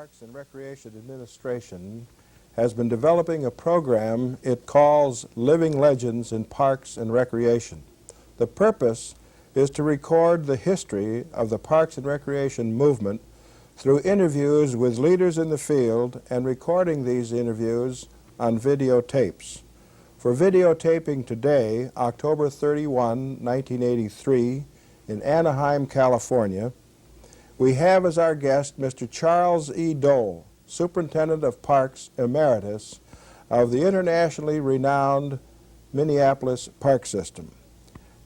Parks and Recreation Administration has been developing a program it calls Living Legends in Parks and Recreation. The purpose is to record the history of the Parks and Recreation movement through interviews with leaders in the field and recording these interviews on videotapes. For videotaping today, October 31, 1983, in Anaheim, California, we have as our guest Mr. Charles E. Doell, Superintendent of Parks Emeritus of the internationally renowned Minneapolis Park System.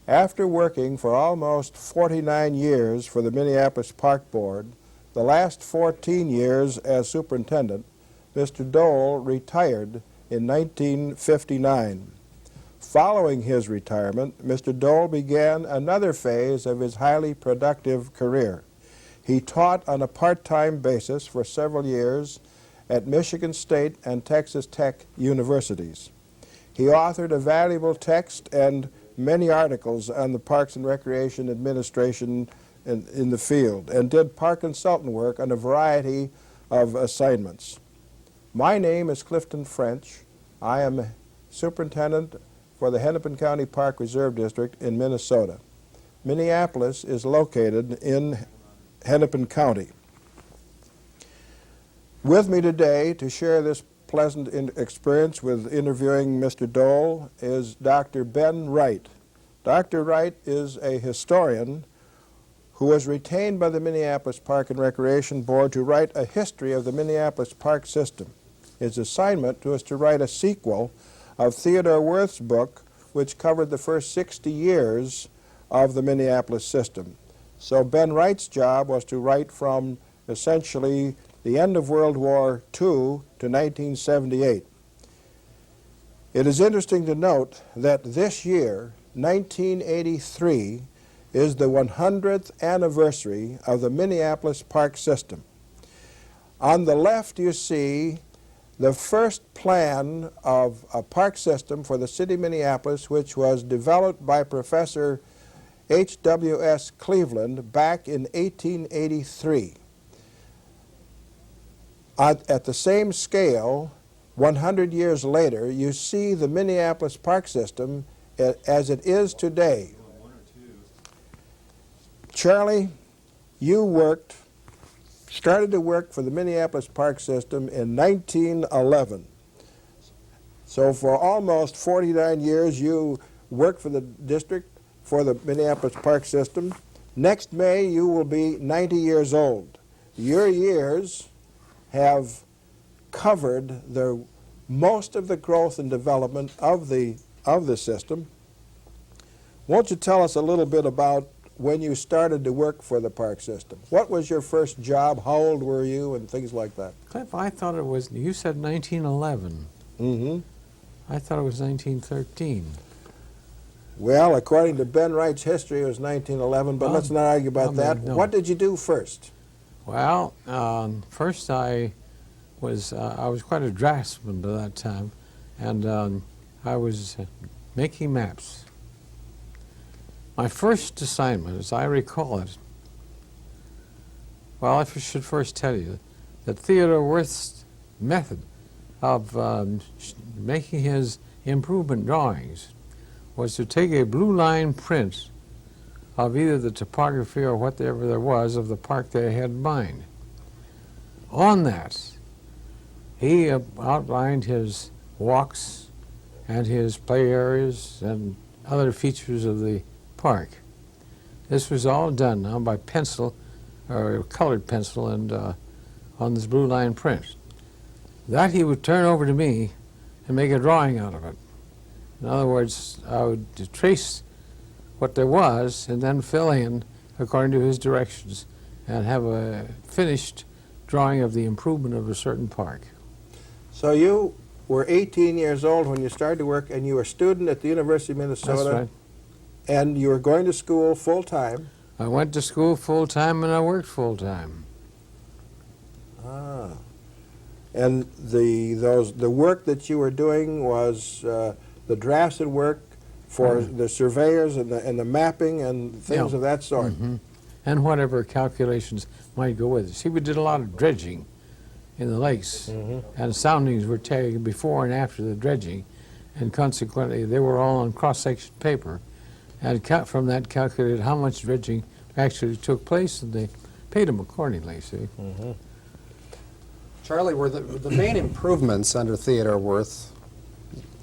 After working for almost 49 years for the Minneapolis Park Board, the last 14 years as superintendent, Mr. Doell retired in 1959. Following his retirement, Mr. Doell began another phase of his highly productive career. He taught on a part-time basis for several years at Michigan State and Texas Tech universities. He authored a valuable text and many articles on the Parks and Recreation Administration in the field and did park consultant work on a variety of assignments. My name is Clifton French. I am superintendent for the Hennepin County Park Reserve District in Minnesota. Minneapolis is located in Hennepin County. With me today to share this pleasant experience with interviewing Mr. Doell is Dr. Ben Wright. Dr. Wright is a historian who was retained by the Minneapolis Park and Recreation Board to write a history of the Minneapolis Park System. His assignment was to write a sequel of Theodore Wirth's book, which covered the first 60 years of the Minneapolis system. So Ben Wright's job was to write from essentially the end of World War II to 1978. It is interesting to note that this year, 1983, is the 100th anniversary of the Minneapolis Park System. On the left you see the first plan of a park system for the city of Minneapolis, which was developed by Professor H.W.S. Cleveland back in 1883. At the same scale, 100 years later, you see the Minneapolis Park System as it is today. Charlie, you started to work for the Minneapolis Park System in 1911. So for almost 49 years, you worked for the district for the Minneapolis Park System. Next May, you will be 90 years old. Your years have covered most of the growth and development of the system. Won't you tell us a little bit about when you started to work for the park system? What was your first job? How old were you? And things like that. Cliff, I thought it was, you said 1911. Mm-hmm. I thought it was 1913. Well, according to Ben Wright's history, it was 1911, but let's not argue about that. No. What did you do first? Well, first I was quite a draftsman by that time, and I was making maps. My first assignment, as I recall it, well, I should first tell you that Theodore Wirth's method of making his improvement drawings was to take a blue line print of either the topography or whatever there was of the park they had in mind. On that, he outlined his walks and his play areas and other features of the park. This was all done now by pencil, or colored pencil, and on this blue line print. That he would turn over to me and make a drawing out of it. In other words, I would trace what there was and then fill in according to his directions and have a finished drawing of the improvement of a certain park. So you were 18 years old when you started to work, and you were a student at the University of Minnesota. That's right. And you were going to school full-time. I went to school full-time and I worked full-time. Ah. And the work that you were doing was the drafted work for the surveyors and the mapping and things of that sort. Mm-hmm. And whatever calculations might go with it. See, we did a lot of dredging in the lakes, and soundings were taken before and after the dredging, and consequently they were all on cross-section paper, and from that calculated how much dredging actually took place, and they paid them accordingly, see. Charlie, were the main improvements under Theodore Wirth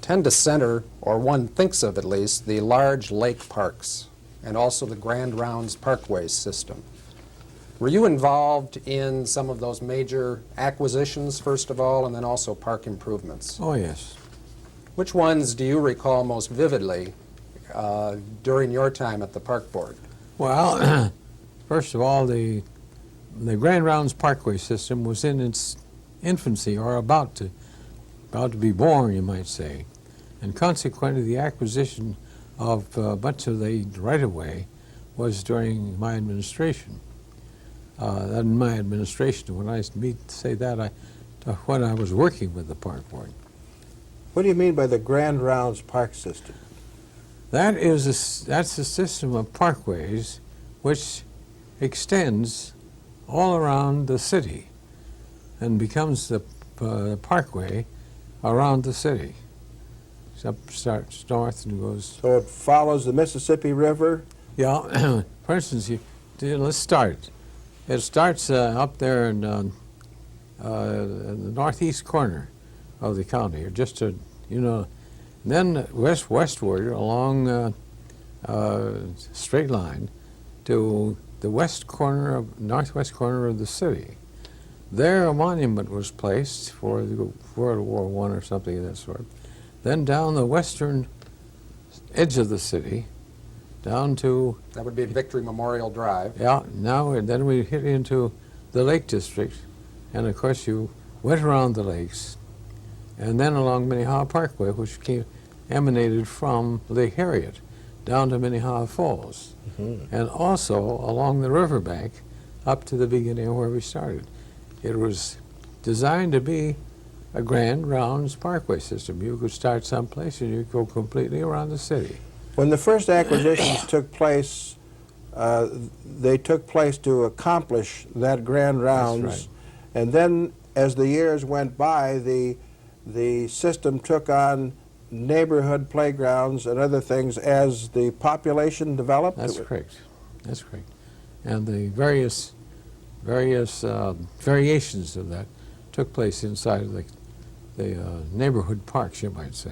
tend to center, or one thinks of at least, the large lake parks and also the Grand Rounds Parkway system. Were you involved in some of those major acquisitions, first of all, and then also park improvements? Oh, yes. Which ones do you recall most vividly during your time at the Park Board? Well, first of all, the Grand Rounds Parkway system was in its infancy, or about to be born, you might say, and consequently the acquisition of much of the right-of-way was during my administration. In my administration, when I say that, when I was working with the Park Board. What do you mean by the Grand Rounds Park system? That's a system of parkways which extends all around the city and becomes the parkway around the city. Starts north and goes. So it follows the Mississippi River? Yeah. For instance, let's start. It starts up there in the northeast corner of the county, or just to, then westward along straight line to the northwest corner of the city. There a monument was placed for the World War I or something of that sort. Then down the western edge of the city, down to... That would be Victory Memorial Drive. Yeah, then we hit into the Lake District, and of course you went around the lakes, and then along Minnehaha Parkway, which emanated from Lake Harriet, down to Minnehaha Falls, and also along the riverbank up to the beginning of where we started. It was designed to be a Grand Rounds Parkway system. You could start someplace and you could go completely around the city. When the first acquisitions took place, they took place to accomplish that Grand Rounds. That's right. And then as the years went by, the system took on neighborhood playgrounds and other things as the population developed? That's correct. That's correct. And the various variations of that took place inside of the neighborhood parks, you might say.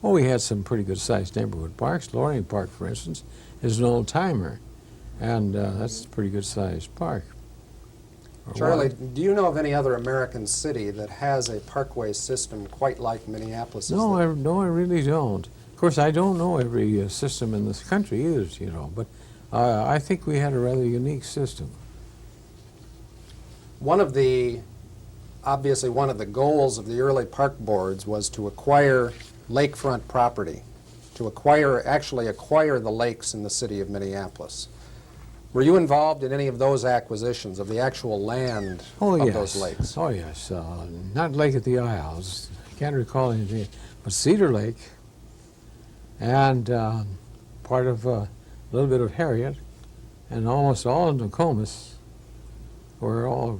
Well, we had some pretty good-sized neighborhood parks. Loring Park, for instance, is an old-timer, and that's a pretty good-sized park. Charlie, do you know of any other American city that has a parkway system quite like Minneapolis? No, I really don't. Of course, I don't know every system in this country either, but I think we had a rather unique system. Obviously, one of the goals of the early park boards was to acquire lakefront property, to actually acquire the lakes in the city of Minneapolis. Were you involved in any of those acquisitions of the actual land of those lakes? Oh, yes. Not Lake at the Isles. I can't recall anything. But Cedar Lake and part of a little bit of Harriet and almost all of Nokomis were all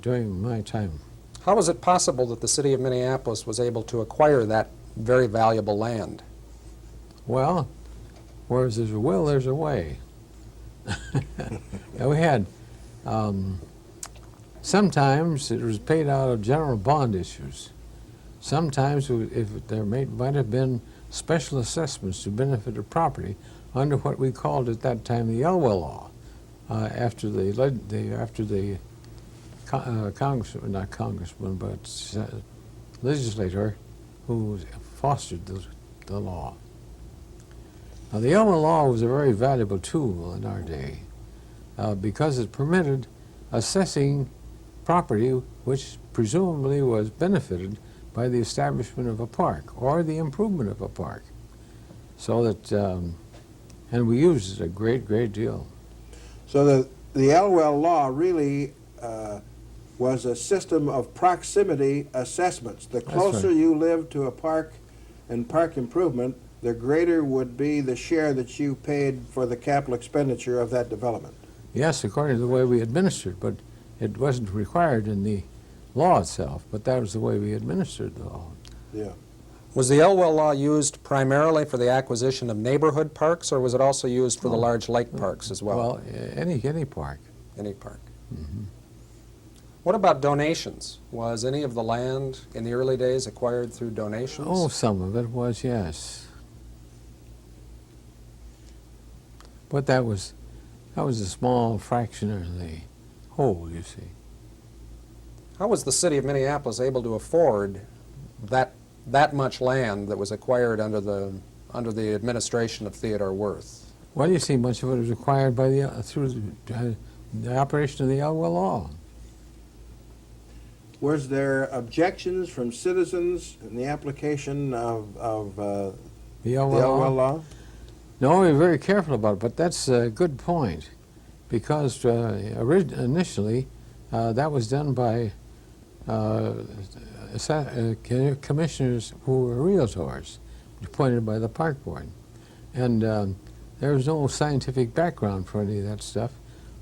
during my time. How was it possible that the city of Minneapolis was able to acquire that very valuable land? Well, where there's a will, there's a way. We had, sometimes it was paid out of general bond issues. Sometimes if there might have been special assessments to benefit the property under what we called at that time the Elwell Law, after the congressman, not congressman, but legislator who fostered the law. Now, the Elwell Law was a very valuable tool in our day because it permitted assessing property which presumably was benefited by the establishment of a park or the improvement of a park. So that, and we used it a great deal. So the Elwell Law really was a system of proximity assessments. The closer you lived to a park and park improvement, the greater would be the share that you paid for the capital expenditure of that development. Yes, according to the way we administered, but it wasn't required in the law itself, but that was the way we administered the law. Yeah. Was the Elwell law used primarily for the acquisition of neighborhood parks, or was it also used for the large lake parks as well? Well, any park. Any park. Mhm. What about donations? Was any of the land in the early days acquired through donations? Oh, some of it was, yes. But that was a small fraction of the whole, you see. How was the city of Minneapolis able to afford that much land that was acquired under the administration of Theodore Wirth? Well, you see, much of it was acquired by through the operation of the Elwell law. Was there objections from citizens in the application of The the Elwell Elwell law? law? No, we were very careful about it, but that's a good point, because initially that was done by commissioners who were realtors, appointed by the park board. And there was no scientific background for any of that stuff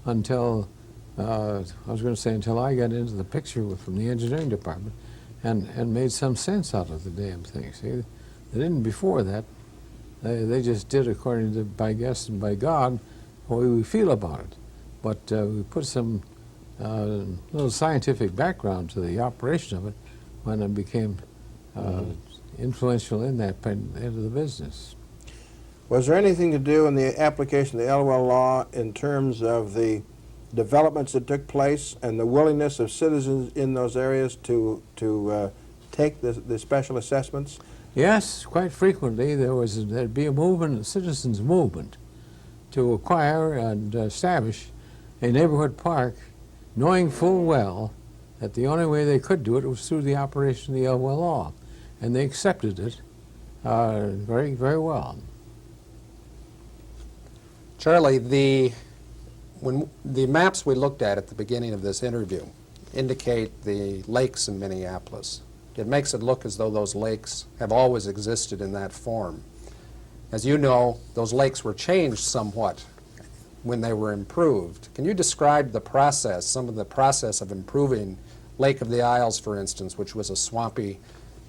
until, I was going to say, until I got into the picture from the engineering department and made some sense out of the damn thing. See, they didn't before that. They just did according to, by guess and by God, the way we feel about it. But we put some little scientific background to the operation of it when it became influential in that end of the business. Was there anything to do in the application of the Elwell law in terms of the developments that took place and the willingness of citizens in those areas to take the special assessments? Yes, quite frequently there'd be a movement, a citizens' movement, to acquire and establish a neighborhood park, knowing full well that the only way they could do it was through the operation of the Elwell law, and they accepted it very, very well. Charlie, the maps we looked at the beginning of this interview indicate the lakes in Minneapolis. It makes it look as though those lakes have always existed in that form. As you know, those lakes were changed somewhat when they were improved. Can you describe the process, some of the process of improving Lake of the Isles, for instance, which was a swampy,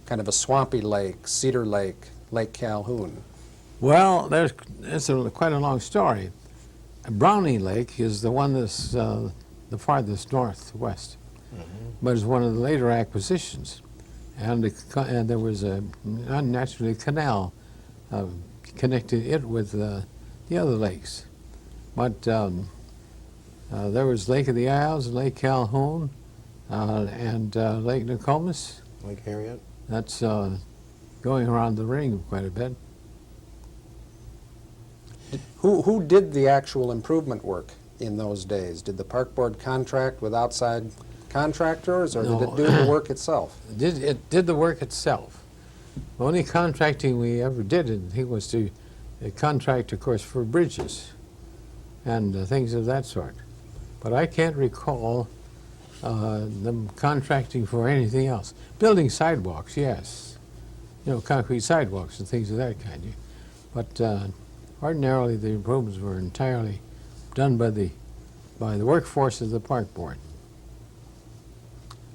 kind of a swampy lake, Cedar Lake, Lake Calhoun? Well, it's quite a long story. Brownie Lake is the one that's the farthest northwest, but it's one of the later acquisitions. And there was naturally a canal connecting it with the other lakes. But there was Lake of the Isles, Lake Calhoun, and Lake Nokomis. Lake Harriet? That's going around the ring quite a bit. Who did the actual improvement work in those days? Did the park board contract with outside contractors, or did it do the work itself? It did the work itself. The only contracting we ever did, I think, was to contract, of course, for bridges and things of that sort. But I can't recall them contracting for anything else. Building sidewalks, yes. You know, concrete sidewalks and things of that kind. But ordinarily, the improvements were entirely done by the workforce of the park board.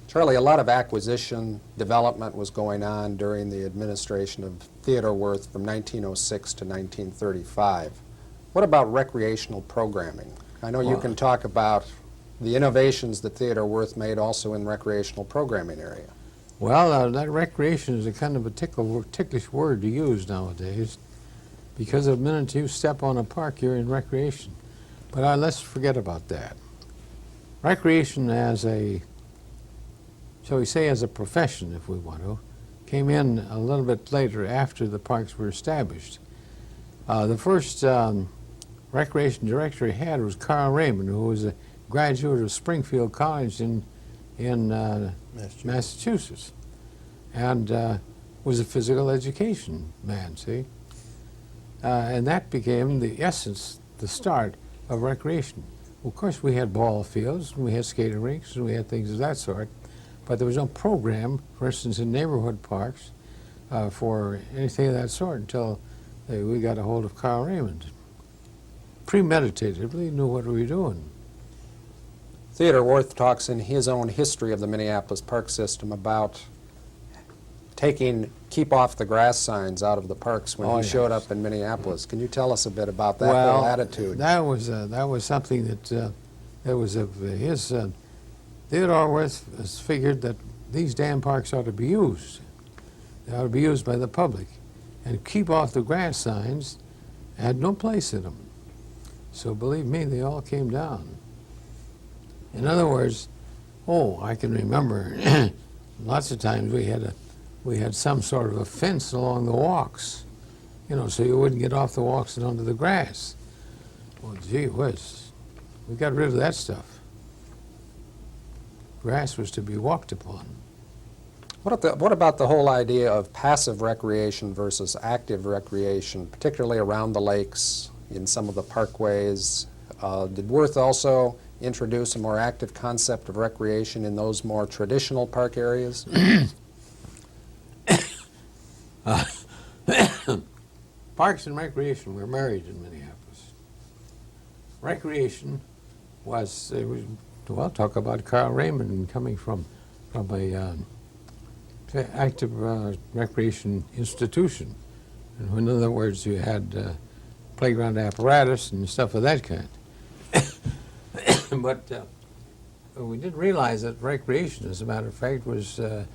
Charlie, a lot of acquisition development was going on during the administration of Theodore Wirth from 1906 to 1935. What about recreational programming? I know you can talk about the innovations that Theodore Wirth made also in recreational programming area. Well, that recreation is a kind of a ticklish word to use nowadays, because the minute you step on a park, you're in recreation. But let's forget about that. Recreation as a, shall we say, as a profession, if we want to, came in a little bit later after the parks were established. The first recreation director he had was Carl Raymond, who was a graduate of Springfield College in Massachusetts, and was a physical education man, see? And that became the essence, the start of recreation. Of course, we had ball fields, and we had skating rinks, and we had things of that sort, but there was no program, for instance, in neighborhood parks for anything of that sort until we got a hold of Carl Raymond. Premeditatively knew what we were doing. Theodore Wirth talks in his own history of the Minneapolis park system about taking keep off the grass signs out of the parks when Oh, he showed yes. up in Minneapolis. Can you tell us a bit about that whole attitude? that was something that was of his. Theodore Wirth figured that these damn parks ought to be used. They ought to be used by the public, and keep off the grass signs had no place in them. So believe me, they all came down. In other words, I can remember lots of times we had some sort of a fence along the walks, so you wouldn't get off the walks and onto the grass. Well, gee whiz, we got rid of that stuff. Grass was to be walked upon. What about the whole idea of passive recreation versus active recreation, particularly around the lakes, in some of the parkways? Did Wirth also introduce a more active concept of recreation in those more traditional park areas? Parks and recreation were married in Minneapolis. Recreation was talk about Carl Raymond coming from a active recreation institution. And in other words, you had playground apparatus and stuff of that kind. But we didn't realize that recreation, as a matter of fact, was a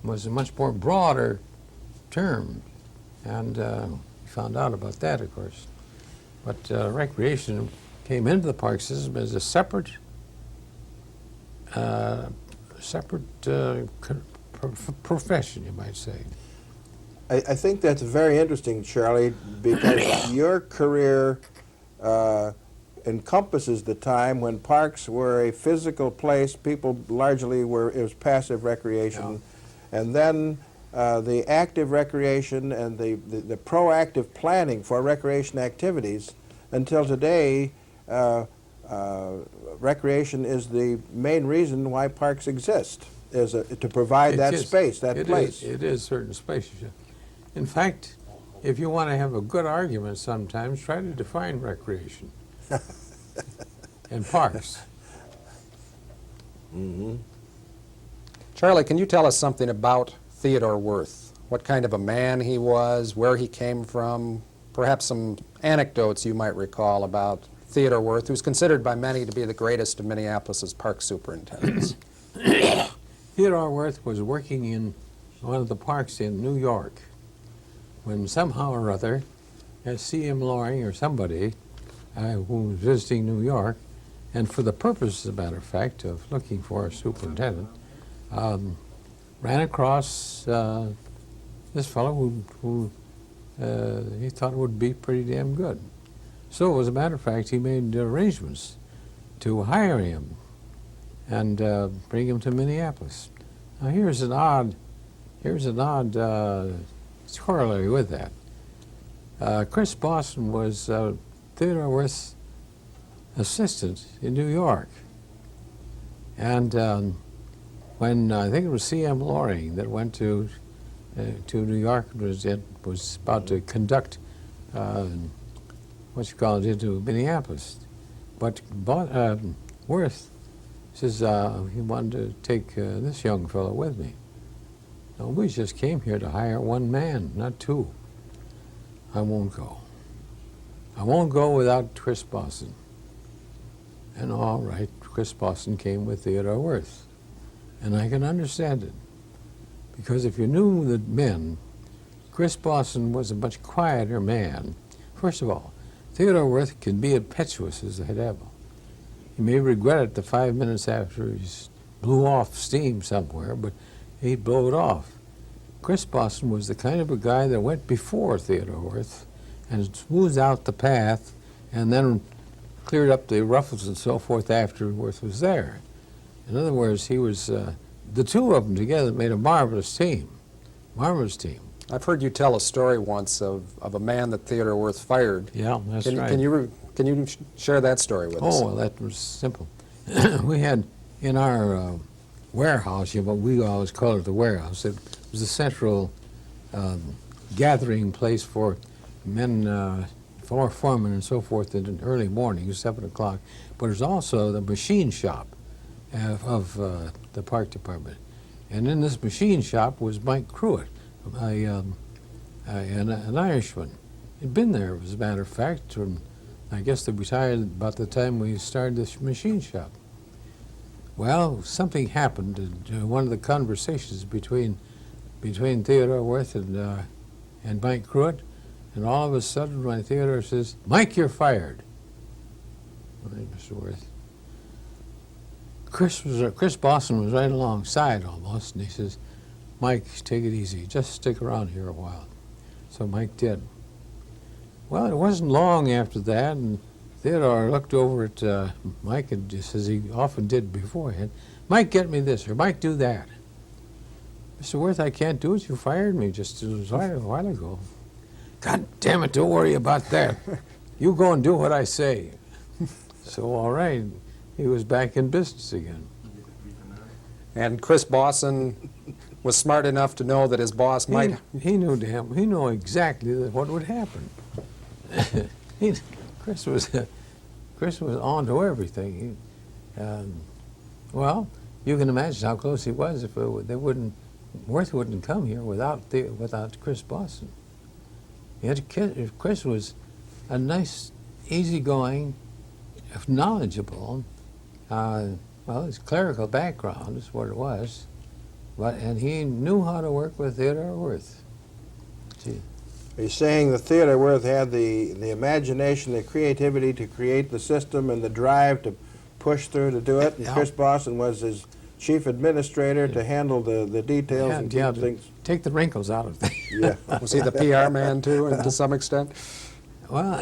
much more broader term, and we found out about that, of course. But recreation came into the park system as a separate profession, you might say. I think that's very interesting, Charlie, because your career encompasses the time when parks were a physical place. People largely it was passive recreation. Yeah. And then the active recreation and the proactive planning for recreation activities. Until today, recreation is the main reason why parks exist, to provide that space, that place. It is certain spaces. Yeah. In fact, if you want to have a good argument sometimes, try to define recreation and parks. Mm-hmm. Charlie, can you tell us something about Theodore Wirth? What kind of a man he was, where he came from, perhaps some anecdotes you might recall about Theodore Wirth, who's considered by many to be the greatest of Minneapolis's park superintendents. Theodore Wirth was working in one of the parks in New York when somehow or other, C.M. Loring or somebody who was visiting New York, and for the purpose, as a matter of fact, of looking for a superintendent, ran across this fellow who he thought would be pretty damn good. So, as a matter of fact, he made arrangements to hire him and bring him to Minneapolis. Now, here's an odd corollary with that. Chris Boston was Theodore Wirth's assistant in New York, and when I think it was C.M. Loring that went to New York and was about to conduct into Minneapolis, but Wirth says he wanted to take this young fellow with me. No, we just came here to hire one man, not two. I won't go. I won't go without Chris Boston. And all right, Chris Boston came with Theodore Wirth. And I can understand it. Because if you knew the men, Chris Boston was a much quieter man. First of all, Theodore Wirth can be impetuous as the devil. He may regret it the 5 minutes after he's blew off steam somewhere, but he'd blow it off. Chris Boston was the kind of a guy that went before Theodore Wirth and smoothed out the path and then cleared up the ruffles and so forth after Wirth was there. In other words, he was, the two of them together made a marvelous team. Marvelous team. I've heard you tell a story once of a man that Theodore Wirth fired. Yeah, that's right. Can you share that story with us? Oh, well, that was simple. We had in our warehouse, we always call it the warehouse. It was a central gathering place for men, foremen and so forth in the early morning, 7 o'clock. But it was also the machine shop. of the park department. And in this machine shop was Mike Cruitt, an Irishman. He'd been there, as a matter of fact, and I guess they retired about the time we started this machine shop. Well, something happened in one of the conversations between Theodore Wirth and Mike Cruitt, and all of a sudden, my Theodore says, "Mike, you're fired." All right, Mr. Wirth. Chris Boston was right alongside almost, and he says, "Mike, take it easy. Just stick around here a while." So Mike did. Well, it wasn't long after that, and Theodore looked over at Mike and just as he often did beforehand, "Mike, get me this," or "Mike, do that." "Mr. Wirth, I can't do it. You fired me just a while ago." "God damn it, don't worry about that. You go and do what I say." So, all right, he was back in business again. And Chris Boston was smart enough to know that his boss might... He knew exactly what would happen. Chris was on to everything. Well, you can imagine how close he was if Wirth wouldn't come here without Chris Boston. Chris was a nice, easygoing, knowledgeable. Well, his clerical background is what it was, and he knew how to work with Theodore Wirth. Gee. Are you saying that Theodore Wirth had the imagination, the creativity to create the system and the drive to push through to do it, and Yeah. Chris Boston was his chief administrator to handle the details and keep things... Take the wrinkles out of things. Yeah. Was he the PR man, too, and to some extent? Well,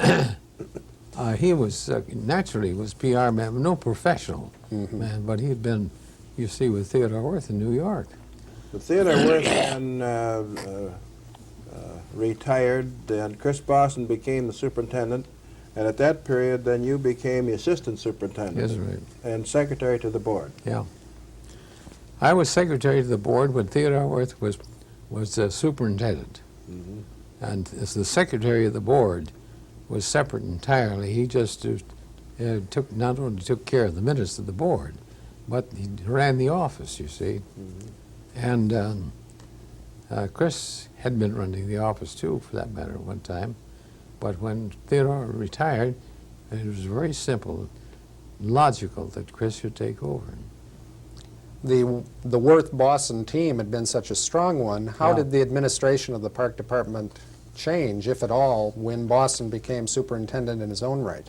he was, naturally was PR man, no professional man, but he had been, you see, with Theodore Wirth in New York. The Theodore Wirth then retired, and Chris Boston became the superintendent, and at that period, then you became the assistant superintendent. Yes, right. And secretary to the board. Yeah. I was secretary to the board when Theodore Wirth was superintendent. And as the secretary of the board was separate entirely. He just not only took care of the minutes of the board, but he ran the office, you see. And Chris had been running the office too, for that matter, at one time. But when Theodore retired, it was very simple, logical that Chris should take over. The Wirth-Boston team had been such a strong one. How did the administration of the park department change, if at all, when Boston became superintendent in his own right?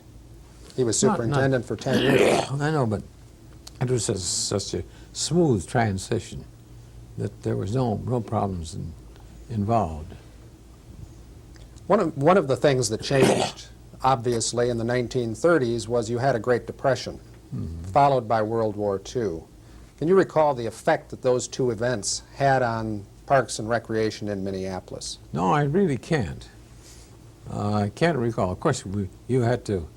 He was superintendent for 10 years. I know, but it was such a smooth transition that there was no problems involved. One of the things that changed, obviously, in the 1930s was you had a Great Depression, followed by World War II. Can you recall the effect that those two events had on parks and recreation in Minneapolis? No, I really can't. I can't recall. Of course, you had to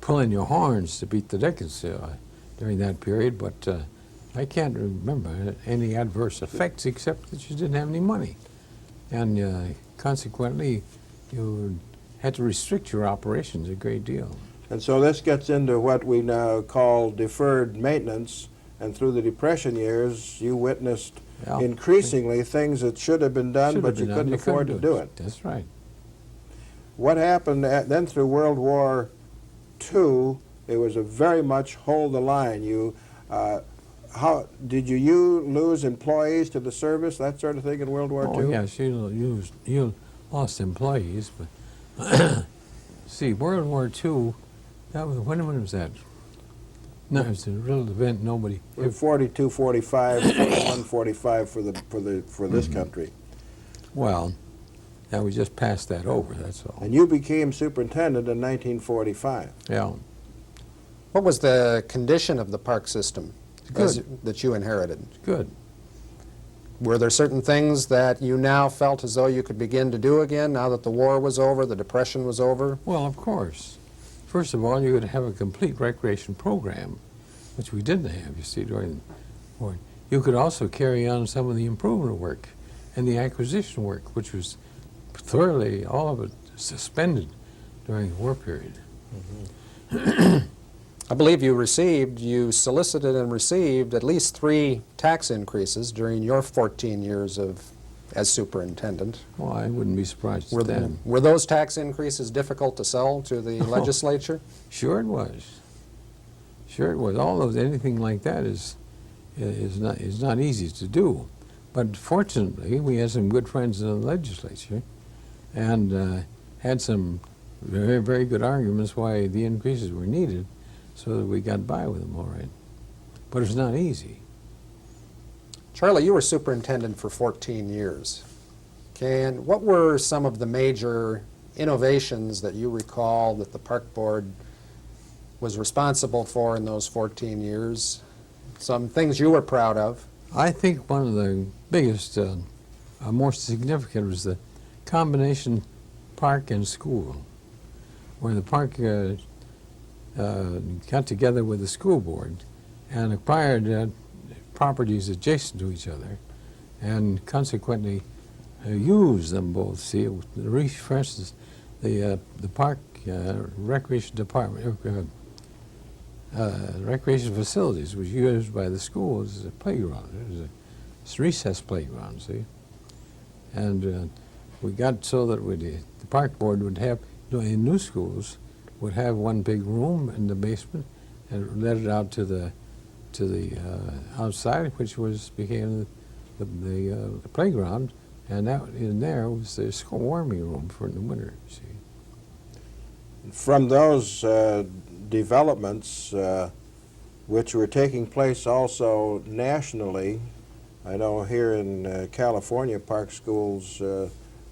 pull in your horns to beat the Dickens during that period, but I can't remember any adverse effects except that you didn't have any money. And consequently, you had to restrict your operations a great deal. And so this gets into what we now call deferred maintenance. And through the Depression years, you witnessed increasingly things that should have been done, but you couldn't afford to do it. That's right. What happened then through World War II, it was a very much hold the line. How did you lose employees to the service, that sort of thing in World War II? Oh, yes, you lost employees, but see, World War II, when was that? No, it's a real event. Nobody. 42, 45, 41, 45 for this country. Well, now we just passed that over. That's all. And you became superintendent in 1945. Yeah. What was the condition of the park system that you inherited? Good. Were there certain things that you now felt as though you could begin to do again now that the war was over, the Depression was over? Well, of course. First of all, you would have a complete recreation program, which we didn't have, you see, during the war. You could also carry on some of the improvement work and the acquisition work, which was thoroughly, all of it, suspended during the war period. I believe you solicited and received at least 3 tax increases during your 14 years as superintendent. Well, I wouldn't be surprised at that. Were those tax increases difficult to sell to the legislature? Sure it was. Sure it was. Anything like that is not easy to do. But fortunately, we had some good friends in the legislature and had some very, very good arguments why the increases were needed, so that we got by with them all right. But it's not easy. Charlie, you were superintendent for 14 years. What were some of the major innovations that you recall that the Park Board was responsible for in those 14 years? Some things you were proud of? I think one of the biggest, more significant, was the combination park and school, where the park got together with the school board and acquired properties adjacent to each other, and consequently used them both. See, it refreshes the park recreation department. Recreation facilities was used by the schools as a playground. It was a recess playground, see? And we got so that the park board would have, in new schools, would have one big room in the basement and let it out to the outside, which became the playground, and that in there was the warming room for the winter, see? From those developments which were taking place also nationally, I know here in California, park schools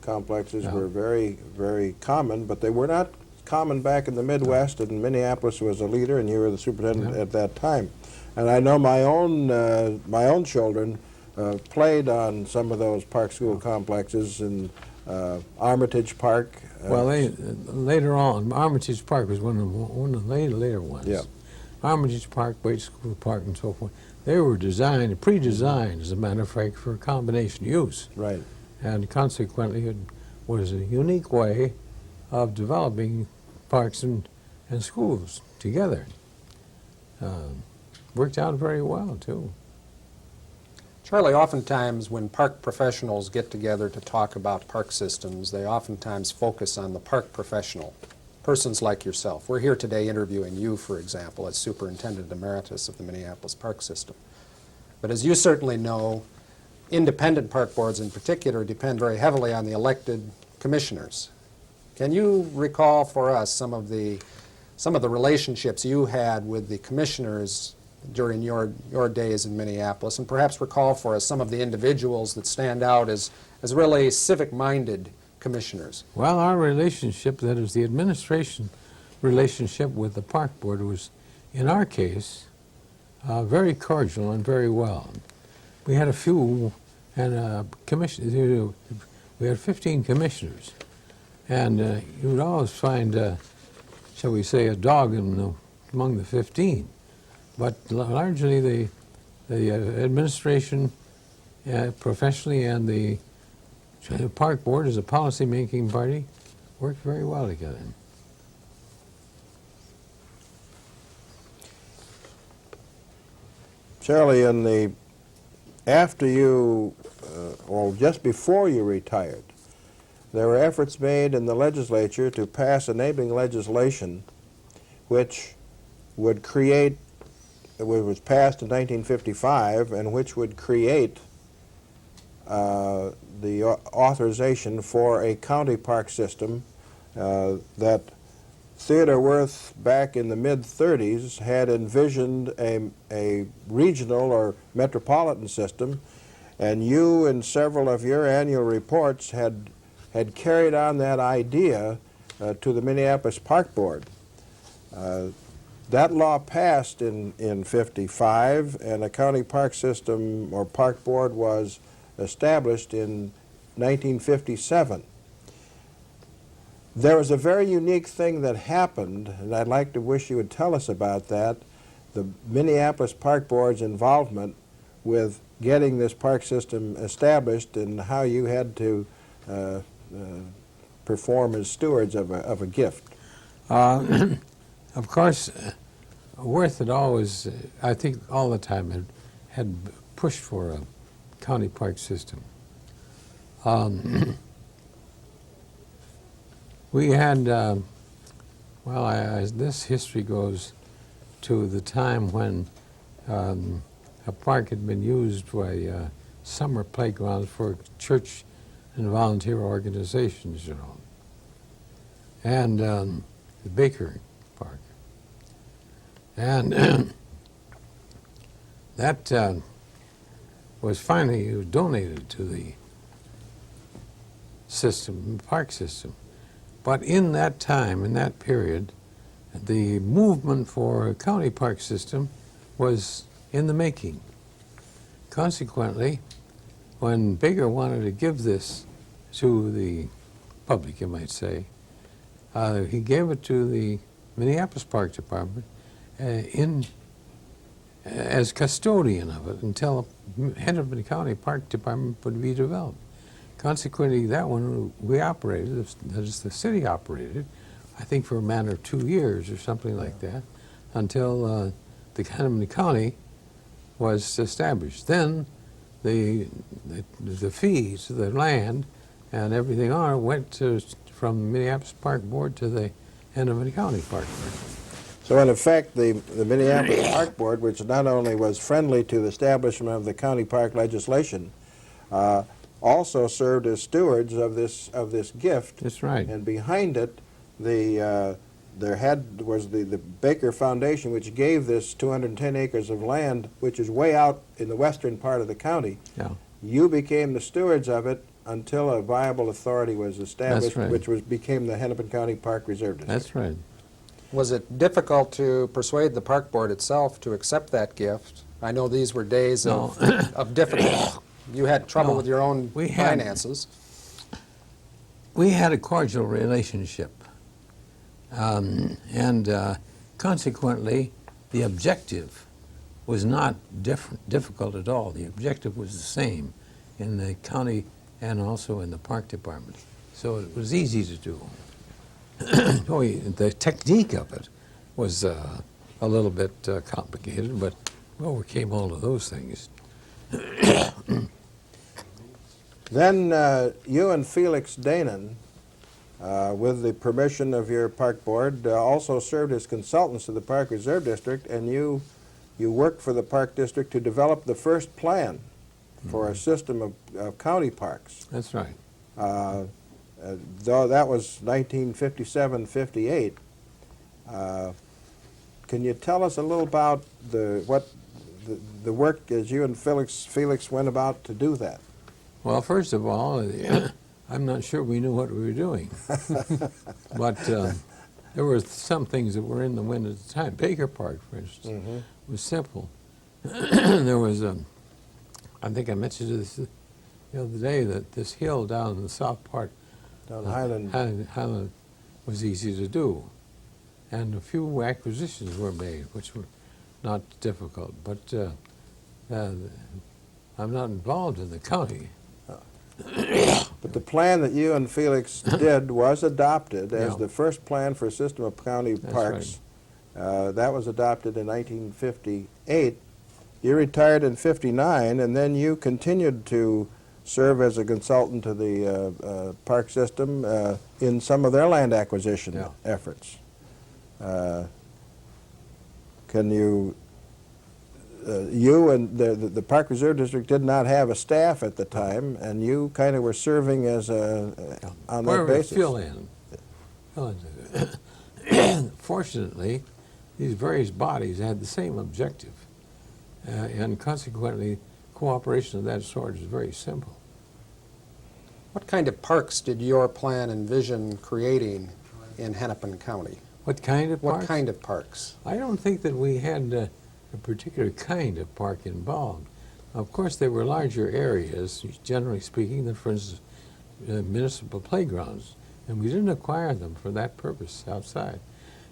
complexes were very, very common, but they were not common back in the Midwest, and Minneapolis was a leader, and you were the superintendent at that time. And I know my own children played on some of those park school complexes in Armitage Park. Well, later on, Armitage Park was one of the later ones. Yeah. Armitage Park, Waite School Park, and so forth. They were pre-designed, as a matter of fact, for combination use. Right. And consequently, it was a unique way of developing parks and schools together. Worked out very well, too. Charlie, oftentimes when park professionals get together to talk about park systems, they oftentimes focus on the park professional, persons like yourself. We're here today interviewing you, for example, as Superintendent Emeritus of the Minneapolis Park System. But as you certainly know, independent park boards in particular depend very heavily on the elected commissioners. Can you recall for us some of the relationships you had with the commissioners during your days in Minneapolis, and perhaps recall for us some of the individuals that stand out as really civic-minded commissioners? Well, our relationship, that is the administration relationship with the park board, was, in our case, very cordial and very well. We had a few, and we had 15 commissioners, and you would always find, shall we say, a dog among the 15. But largely the administration professionally and the park board as a policy-making party worked very well together. Charlie, after you, or just before you retired, there were efforts made in the legislature to pass enabling legislation which would create, it was passed in 1955, and which would create the authorization for a county park system that Theodore Wirth, back in the mid-30s, had envisioned a regional or metropolitan system, and you, in several of your annual reports, had carried on that idea to the Minneapolis Park Board. That law passed in 55, and a county park system or park board was established in 1957. There was a very unique thing that happened, and I'd like to wish you would tell us about that, the Minneapolis Park Board's involvement with getting this park system established and how you had to perform as stewards of a gift. Of course, Worth had always, I think all the time, had pushed for a county park system. We had, this history goes to the time when a park had been used by summer playgrounds for church and volunteer organizations, you know, and the Baker Park. And that was finally donated to the system, park system. But in that time, in that period, the movement for a county park system was in the making. Consequently, when Baker wanted to give this to the public, you might say, he gave it to the Minneapolis Park Department as custodian of it until Hennepin County Park Department would be developed. Consequently, that one we operated, that is the city operated, I think for a matter of 2 years or something like that, until the Hennepin County was established. Then the fees, the land, and everything on it went from the Minneapolis Park Board to the Hennepin County Park Board. So in effect, the Minneapolis Park Board, which not only was friendly to the establishment of the county park legislation, also served as stewards of this gift. That's right. And behind it, was the Baker Foundation, which gave this 210 acres of land, which is way out in the western part of the county. Yeah. You became the stewards of it until a viable authority was established, That's right. which became the Hennepin County Park Reserve District. That's right. Was it difficult to persuade the park board itself to accept that gift? I know these were days of difficulty. You had trouble with your own finances. We had a cordial relationship. Consequently, the objective was not difficult at all. The objective was the same in the county and also in the park department. So it was easy to do. The technique of it was a little bit complicated, but we overcame all of those things. Then you and Felix Danon, with the permission of your park board, also served as consultants to the Park Reserve District, and you worked for the Park District to develop the first plan for a system of county parks. That's right. Though that was 1957-58. Can you tell us a little about the work as you and Felix went about to do that? Well, first of all, I'm not sure we knew what we were doing. But there were some things that were in the wind at the time. Baker Park, for instance, was simple. There was, I think I mentioned this the other day, that this hill down in the south part, Down Highland. Highland was easy to do. And a few acquisitions were made, which were not difficult. But I'm not involved in the county. But the plan that you and Felix did was adopted as the first plan for a system of county parks. Right. That was adopted in 1958. You retired in 59, and then you continued to serve as a consultant to the park system in some of their land acquisition efforts. Can you... you and the Park Reserve District did not have a staff at the time, and you kind of were serving as on that basis. Fill in. Fortunately, these various bodies had the same objective, and consequently, cooperation of that sort is very simple. What kind of parks did your plan envision creating in Hennepin County? What kind of parks? What kind of parks? I don't think that we had a particular kind of park involved. Of course, there were larger areas, generally speaking, than, for instance, municipal playgrounds, and we didn't acquire them for that purpose outside.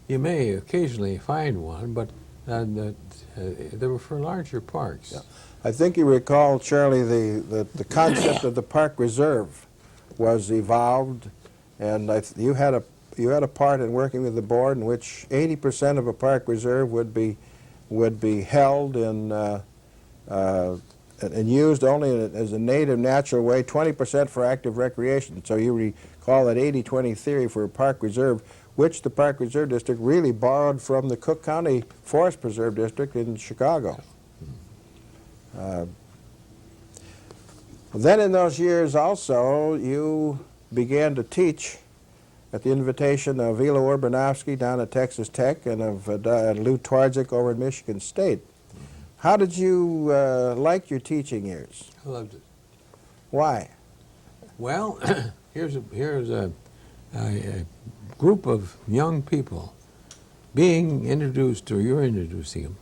You may occasionally find one, but they were for larger parks. Yeah. I think you recall, Charlie, the concept of the park reserve was evolved, and you had a part in working with the board in which 80% of a park reserve would be held in and used only as a native natural way, 20% for active recreation. So you recall that 80-20 theory for a park reserve, which the Park Reserve District really borrowed from the Cook County Forest Preserve District in Chicago. Then in those years also, you began to teach at the invitation of Elo Urbanowski down at Texas Tech and of Lou Twardzik over at Michigan State. How did you like your teaching years? I loved it. Why? Well, here's a group of young people being introduced, or you're introducing them,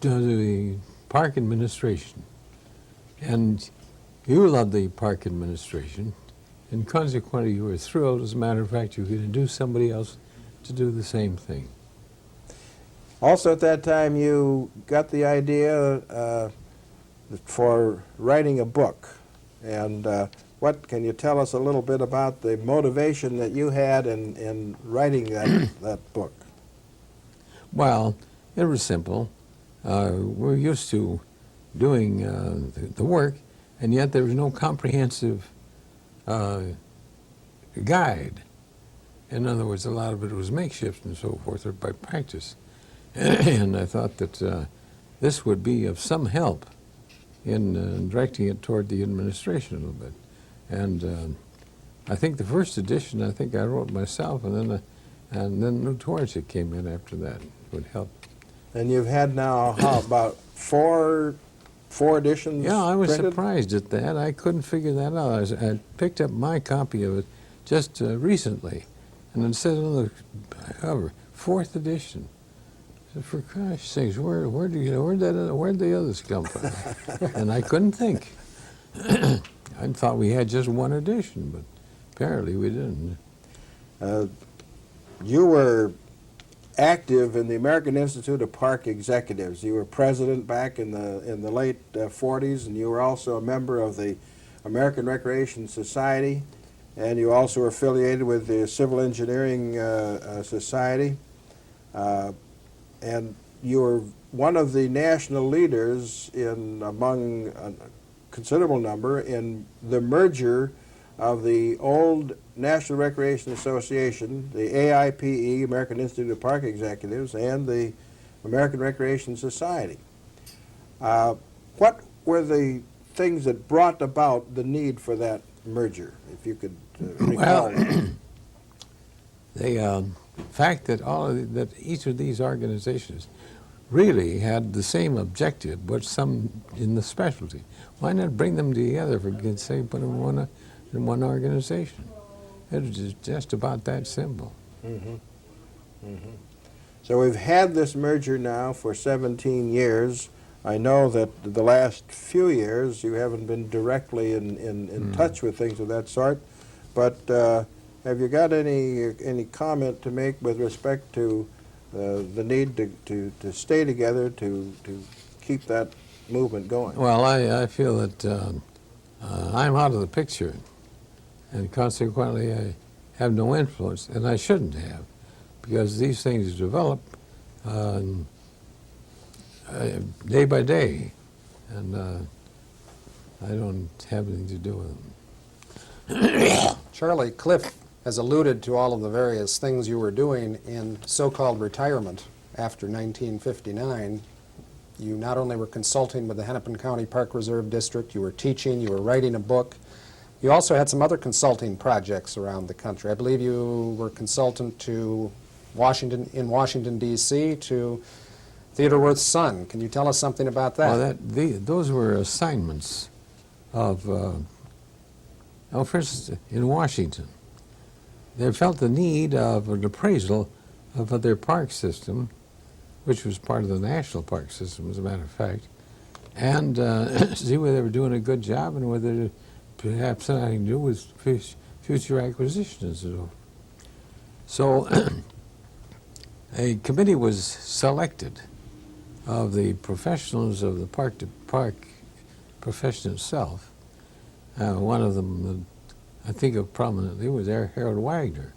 to the park administration. And you loved the park administration, and consequently you were thrilled. As a matter of fact, you could induce somebody else to do the same thing. Also at that time you got the idea for writing a book. And what can you tell us a little bit about the motivation that you had in writing that book? Well, it was simple. We're used to doing the work, and yet there was no comprehensive guide. In other words, a lot of it was makeshift and so forth, or by practice. And I thought that this would be of some help in directing it toward the administration a little bit. And I think the first edition, I think I wrote myself, and then Lou Twardzik came in after that. It would help. And you've had now, how, about four editions Yeah, I was printed? surprised at that. I couldn't figure that out. I picked up my copy of it just recently, and it said on the cover, 4th edition. I said, for Christ's sakes, where'd the others come from? And I couldn't think. I thought we had just one edition, but apparently we didn't. You were active in the American Institute of Park Executives. You were president back in the late 40s, and you were also a member of the American Recreation Society, and you also were affiliated with the Civil Engineering Society, and you were one of the national leaders among a considerable number in the merger of the old National Recreation Association, the AIPE, American Institute of Park Executives, and the American Recreation Society. What were the things that brought about the need for that merger, if you could recall? Well, the fact that that each of these organizations really had the same objective, but some in the specialty. Why not bring them together, for goodness sake, put them in one organization? It was just about that simple. Mm-hmm. Mm-hmm. So we've had this merger now for 17 years. I know that the last few years you haven't been directly in touch with things of that sort, but have you got any comment to make with respect to the need to stay together to keep that movement going? Well, I feel that I'm out of the picture, and consequently I have no influence, and I shouldn't have, because these things develop day by day, and I don't have anything to do with them. Charlie, Cliff has alluded to all of the various things you were doing in so-called retirement after 1959. You not only were consulting with the Hennepin County Park Reserve District, you were teaching, you were writing a book. You also had some other consulting projects around the country. I believe you were consultant to Washington, D.C., to Theodore Wirth's son. Can you tell us something about that? Well, those were assignments of, for instance, in Washington. They felt the need of an appraisal of their park system, which was part of the national park system, as a matter of fact, and see whether they were doing a good job and whether it perhaps had anything to do with future acquisitions. So a committee was selected of the professionals of the park profession itself. One of them, I think of prominently, was Harold Wagner,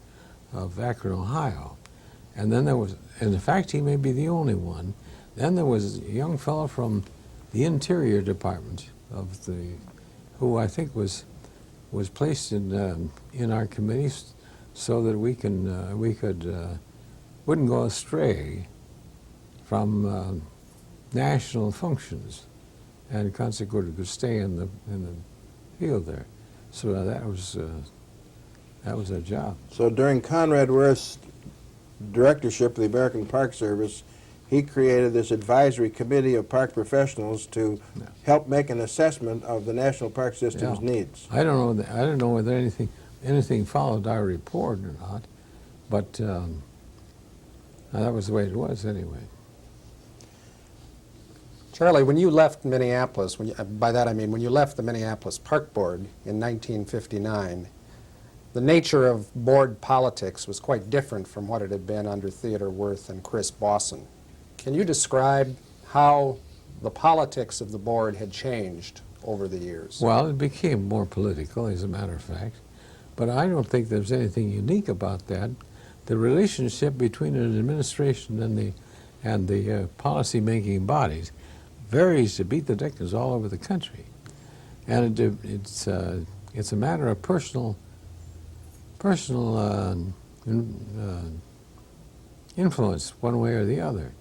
Akron, Ohio. And then there was, and in fact, he may be the only one. Then there was a young fellow from the Interior Department of the, who I think was placed in our committee so that we wouldn't go astray from national functions, and consequently could stay in the field there. So that was our job. So during Conrad Worth's directorship of the American Park Service, he created this advisory committee of park professionals to help make an assessment of the national park system's needs. I don't know whether anything followed our report or not, but that was the way it was anyway. Charlie, when you left Minneapolis, by that I mean when you left the Minneapolis Park Board in 1959, the nature of board politics was quite different from what it had been under Theodore Wirth and Chris Bosson. Can you describe how the politics of the board had changed over the years? Well, it became more political, as a matter of fact, but I don't think there's anything unique about that. The relationship between an administration and the policy-making bodies varies to beat the dickens all over the country, and it's a matter of personal influence one way or the other.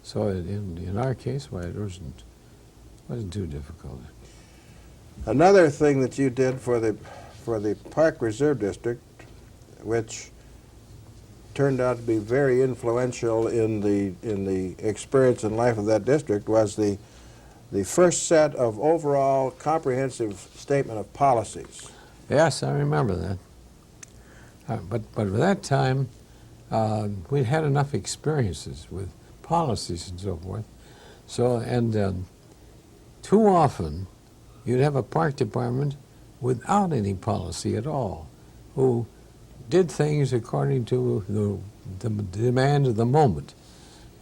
So in our case, well, it wasn't too difficult. Another thing that you did for the Park Reserve District, which turned out to be very influential in the experience and life of that district, was the first set of overall comprehensive statement of policies. Yes, I remember that. But at that time, we'd had enough experiences with policies and so forth. So, and too often, you'd have a park department without any policy at all, who did things according to the demand of the moment,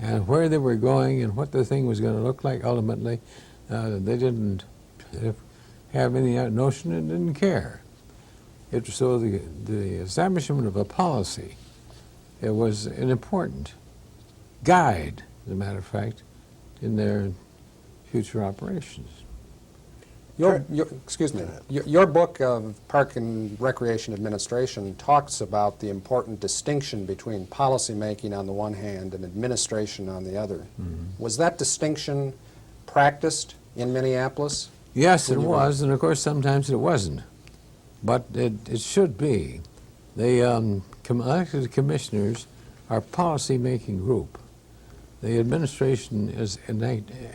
and where they were going and what the thing was going to look like ultimately. They didn't have any notion and didn't care. So the establishment of a policy, it was an important guide, as a matter of fact, in their future operations. Excuse me. Your book of Park and Recreation Administration talks about the important distinction between policy making on the one hand and administration on the other. Mm-hmm. Was that distinction practiced in Minneapolis? Yes, it was, and of course sometimes it wasn't. But it should be. The elected commissioners are a policy-making group. The administration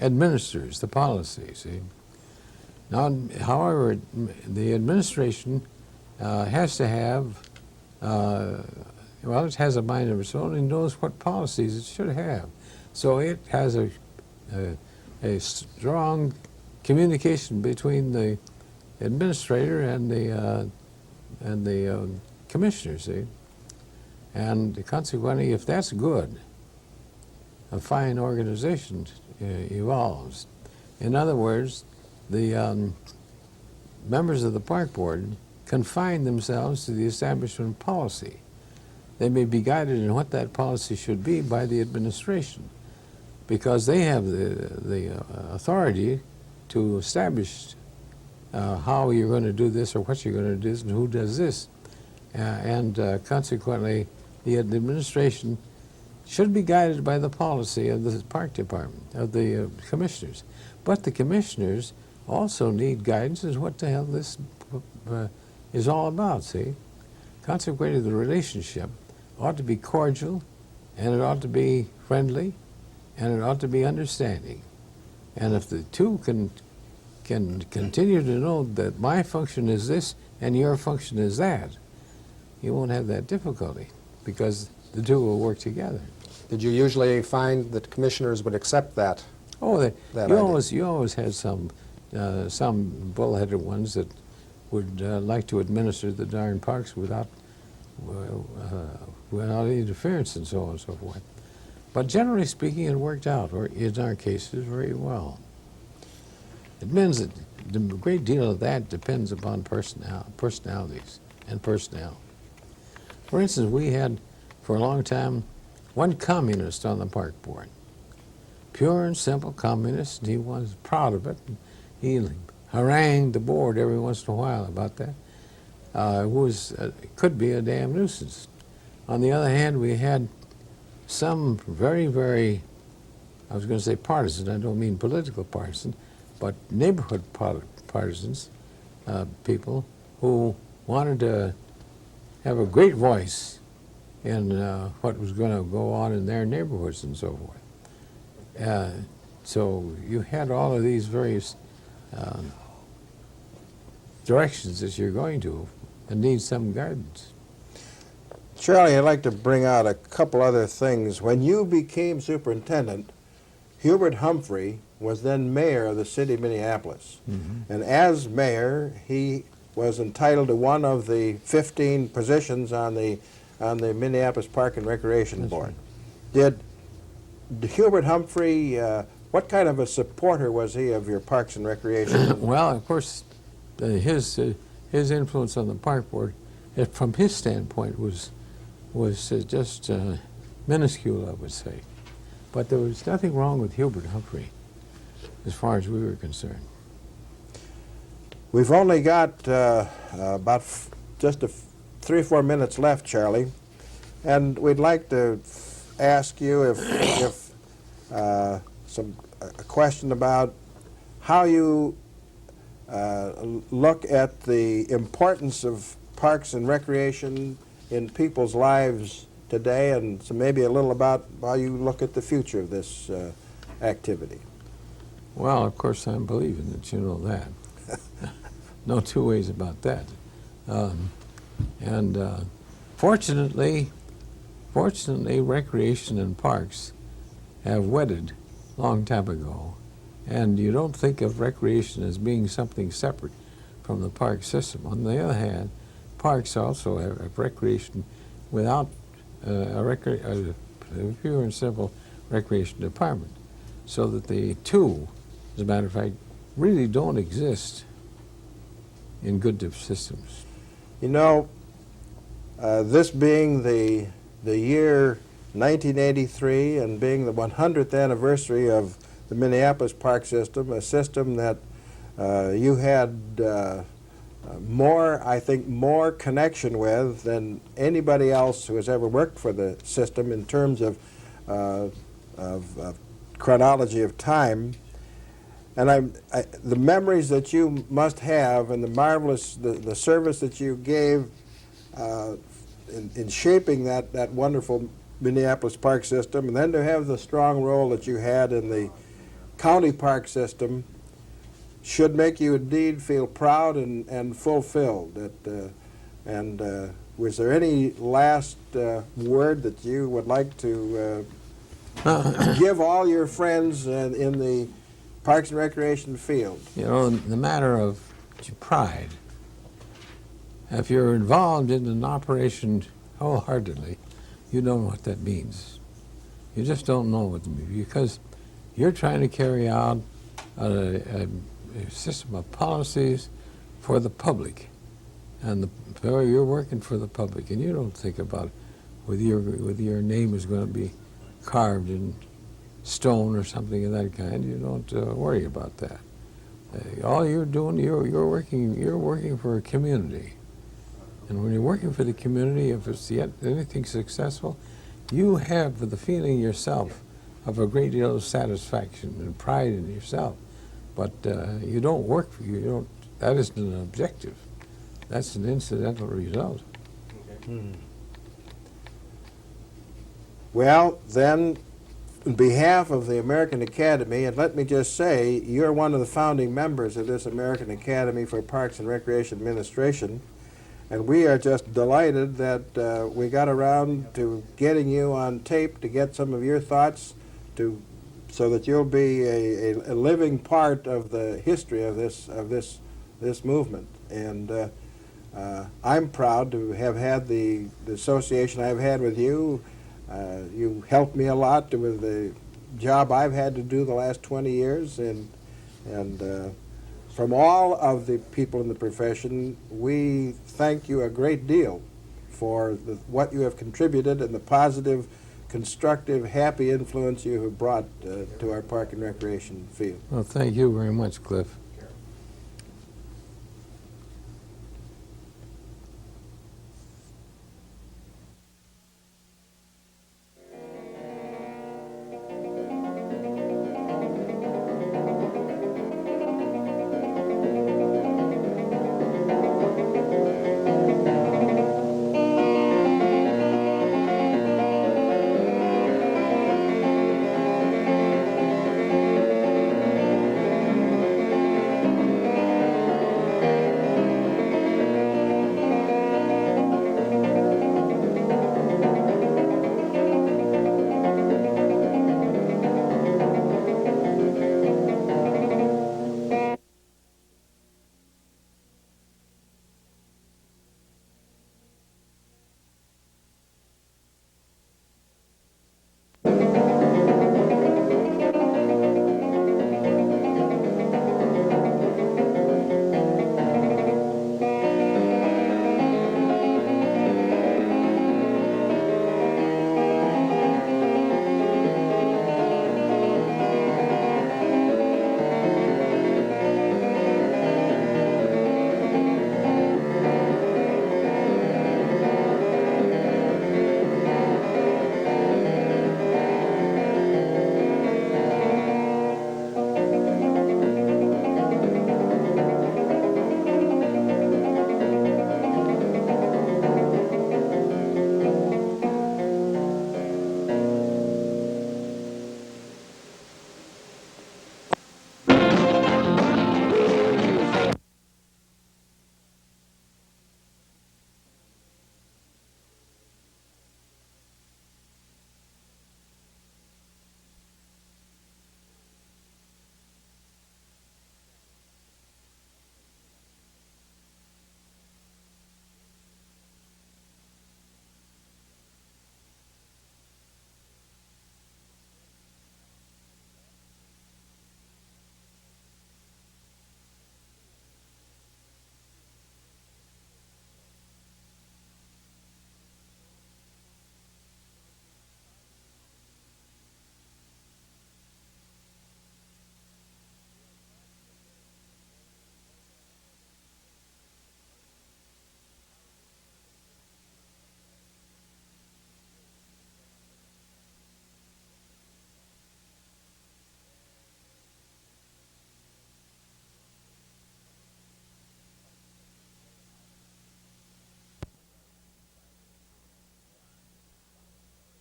administers the policy, see. Now, however, the administration has to have, well, it has a mind of its own and knows what policies it should have. So it has a strong communication between the administrator and the commissioners, see. And consequently, if that's good, a fine organization evolves. In other words, the members of the park board confine themselves to the establishment policy. They may be guided in what that policy should be by the administration, because they have the authority to establish how you're going to do this or what you're going to do this and who does this. And consequently, the administration should be guided by the policy of the park department, of the commissioners. But the commissioners also need guidance as what the hell this is all about, see? Consequently, the relationship ought to be cordial, and it ought to be friendly, and it ought to be understanding. And if the two can continue to know that my function is this and your function is that, you won't have that difficulty, because the two will work together. Did you usually find that commissioners would accept that? Oh, you always had some bullheaded ones that would like to administer the darn parks without interference and so on and so forth. But generally speaking, it worked out, or in our cases, very well. It means that a great deal of that depends upon personalities and personnel. For instance, we had, for a long time, one communist on the park board. Pure and simple communist, and he was proud of it. He harangued the board every once in a while about that. It could be a damn nuisance. On the other hand, we had some very, very, I was going to say partisan, I don't mean political partisan, but neighborhood partisans, people who wanted to have a great voice in what was going to go on in their neighborhoods and so forth. So you had all of these various directions that you're going to and need some guidance. Charlie, I'd like to bring out a couple other things. When you became superintendent, Hubert Humphrey was then mayor of the city of Minneapolis. Mm-hmm. And as mayor, he was entitled to one of the 15 positions on the Minneapolis Park and Recreation That's Board. right. Did Hubert Humphrey, what kind of a supporter was he of your Parks and Recreation? Well, of course, his influence on the park board, from his standpoint, was just minuscule, I would say. But there was nothing wrong with Hubert Humphrey, as far as we were concerned. We've only got about just 3 or 4 minutes left, Charlie, and we'd like to ask you if a question about how you look at the importance of parks and recreation in people's lives today, and so maybe a little about how you look at the future of this activity. Well, of course, I'm believing that you know that. No two ways about that. Fortunately, recreation and parks have wedded a long time ago, and you don't think of recreation as being something separate from the park system. On the other hand, parks also have recreation without a pure and simple recreation department, so that the two, as a matter of fact, really don't exist in good systems. You know, this being the year 1983 and being the 100th anniversary of the Minneapolis Park System, a system that you had more connection with than anybody else who has ever worked for the system in terms of chronology of time. And the memories that you must have and the marvelous, the service that you gave in shaping that wonderful Minneapolis park system, and then to have the strong role that you had in the county park system should make you indeed feel proud and fulfilled. Was there any last word that you would like to give all your friends in the Parks and Recreation field? You know, the matter of pride. If you're involved in an operation wholeheartedly, you don't know what that means. You just don't know what it means, because you're trying to carry out a system of policies for the public, and you're working for the public, and you don't think about whether your name is going to be carved in stone or something of that kind. You don't worry about that. All you're doing, you're working for a community, and when you're working for the community, if it's yet anything successful, you have the feeling yourself of a great deal of satisfaction and pride in yourself. But you don't work for that isn't an objective. That's an incidental result. Okay. Well, then, on behalf of the American Academy, and let me just say, you're one of the founding members of this American Academy for Parks and Recreation Administration, and we are just delighted that we got around to getting you on tape to get some of your thoughts so that you'll be a living part of the history of this movement. And I'm proud to have had the association I've had with you. You helped me a lot with the job I've had to do the last 20 years, and from all of the people in the profession, we thank you a great deal for what you have contributed and the positive, constructive, happy influence you have brought to our park and recreation field. Well, thank you very much, Cliff.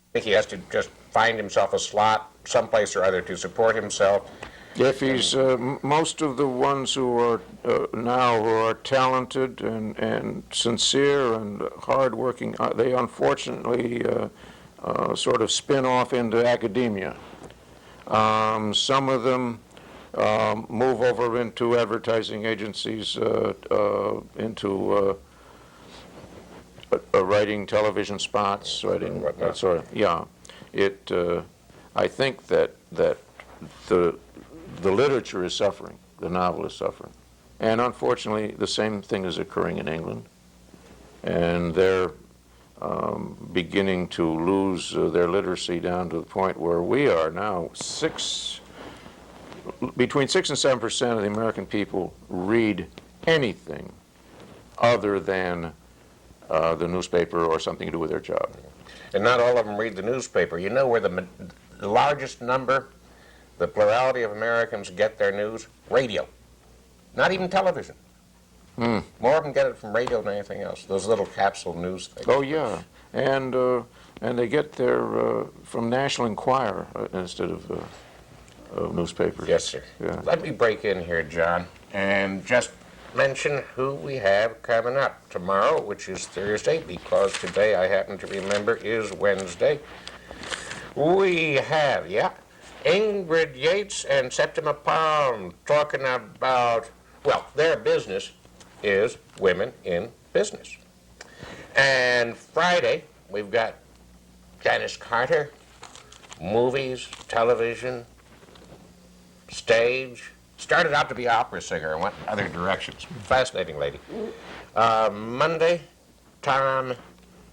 I think he has to just find himself a slot someplace or other to support himself. If he's, most of the ones who are now who are talented and sincere and hardworking, they unfortunately sort of spin off into academia. Some of them move over into advertising agencies, into writing television spots, writing that sort of, yeah. I think that the literature is suffering, the novel is suffering. And unfortunately, the same thing is occurring in England. And they're beginning to lose their literacy down to the point where we are now. Between 6 and 7% of the American people read anything other than the newspaper or something to do with their job. And not all of them read the newspaper. You know where the largest number, the plurality of Americans get their news? Radio. Not even television. More of them get it from radio than anything else. Those little capsule news things. Oh yeah, and they get their from National Enquirer instead of newspapers. Yes, sir. Yeah. Let me break in here, John, and just mention who we have coming up tomorrow, which is Thursday, because today I happen to remember is Wednesday. We have, Ingrid Yates and Septima Palm talking about, well, their business is women in business. And Friday, we've got Janice Carter, movies, television, stage. Started out to be an opera singer and went in other directions. Fascinating lady. Monday, Tom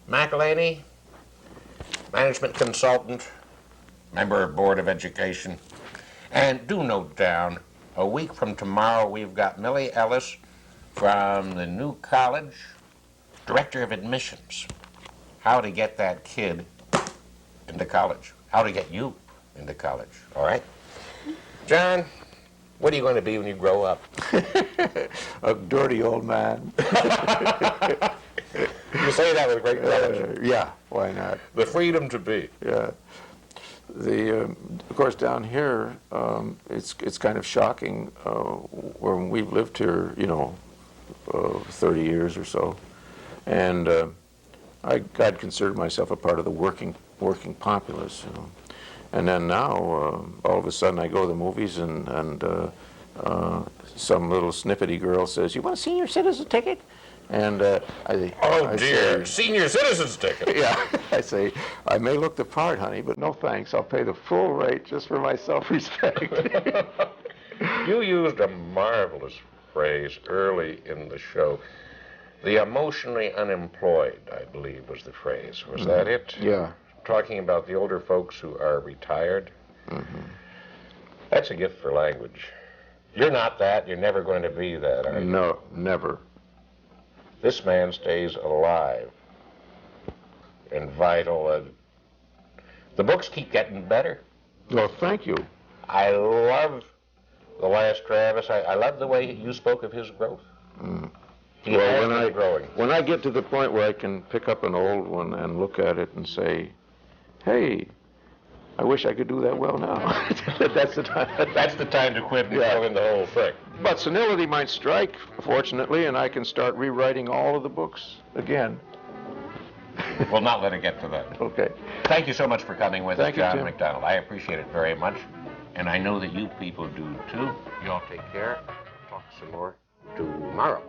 McElhaney, management consultant, member of Board of Education. And do note down, a week from tomorrow, we've got Millie Ellis from the new college, director of admissions. How to get that kid into college. How to get you into college, all right? John, what are you going to be when you grow up? A dirty old man. You say that with great relish. Yeah, why not? The freedom to be. Yeah. Of course, down here, it's kind of shocking when we've lived here, 30 years or so, and I'd consider myself a part of the working populace, And then now, all of a sudden, I go to the movies and some little snippety girl says, "You want a senior citizen ticket?" And Oh dear, senior citizens ticket. yeah, I say, "I may look the part, honey, but no thanks. I'll pay the full rate just for my self-respect." You used a marvelous phrase early in the show. The emotionally unemployed, I believe, was the phrase. Was that it? Yeah. Talking about the older folks who are retired. That's a gift for language. You're not that. You're never going to be that, are you? No, never. This man stays alive and vital. The books keep getting better. Well, thank you. I love The Last Travis. I love the way you spoke of his growth. He has been growing. When I get to the point where I can pick up an old one and look at it and say, "Hey, I wish I could do that well now." That's the time. That's the time to quit and throw in the whole thing. But senility might strike, fortunately, and I can start rewriting all of the books again. We'll not let it get to that. Okay. Thank you so much for coming with us, Thank you, John Tim. McDonald. I appreciate it very much. And I know that you people do too. You all take care. Talk some more tomorrow.